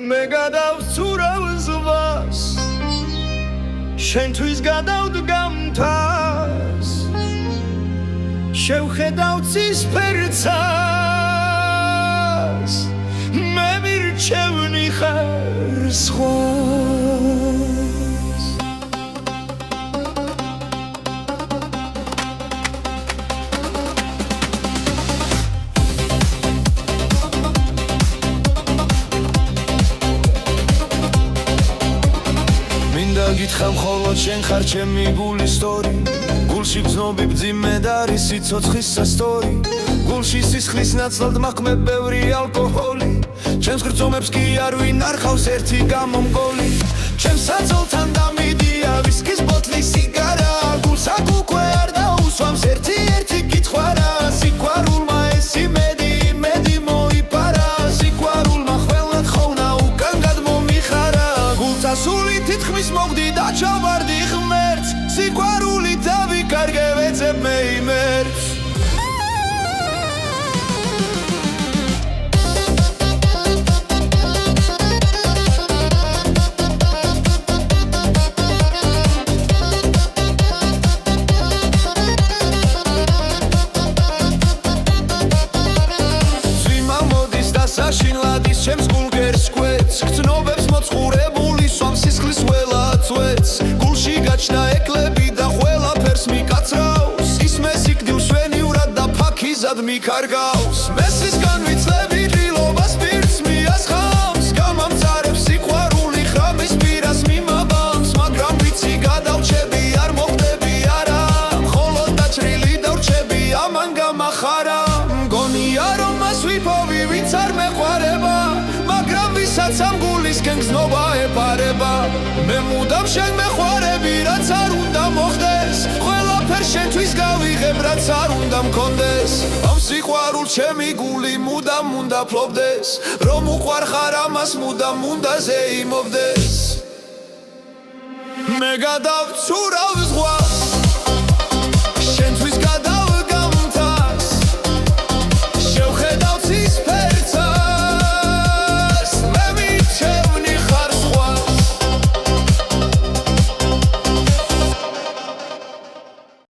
მე გადავცურავ ზვას შენთვის გადავდგამთას შევხედავ ცისფერცას მე მირჩევნი ხარ სხვას მინდა გითხრა მხოლოდ შენ ხარ ჩემი გულის სტორი გულში გრძნობი ბძიმე და არის სიცოცხლის სასტორი გულში სისხლის ნაცვლად მაყმე ბევრი ალკოჰოლი ჩემს გრძნობებს კი არ ვინ არხავს ერთი გამომგოლი ჩემს საძოლთან დამიდია ვისკის ბოთლი სიგარა გულს აქ უკვე არ დაუსვამს ერთი კითხვა რა სიყვარულმა ეს იმედი მოიპარა სიყვარულმა ყველად ხოვნა უკან გადმომიხარა გულწასული თითქმის მოგდი და ჩავარდი ღმერთს სიყვარული დავიკარგე ვეძებ მე იმერს ზვიმა მოდის და საშინლად ის ჩემს გულგერს კვეთს გრძნობებს მოწყურებული სვამ სისხლის ველა წვეთს გულში გაჩნდა ეკლები და ყველაფერს მიკაცრავს ის მესიგდილ შვენივრად და ფაქიზად მიკარგავს მესისგან ვიცლები დილობას პირს მიასხამს გამამწარებს სიყვარული ხრამის პირას მიმაბამს მაგრამ ვიცი გადავჩები არ მოხდები არა მხოლოდ დაჭრილი დავრჩები ამან გამახარა მგონია რომ მას ვიპოვი ვინც არ მეყვარება მაგრამ ვისაც ამ გულისკენ გზნობა ეპარება მე მუდამ შენ მეყვარები რაც არ უნდა მოხდეს ყველაფერს შენთვის გავიღებ რაც არ უნდა მქონდეს ამ სიყვარულს ჩემი გული მუდამ უნდა ფლობდეს რომ უყვარხარ ამას მუდამ უნდა ზეიმობდეს მე გადავცურავ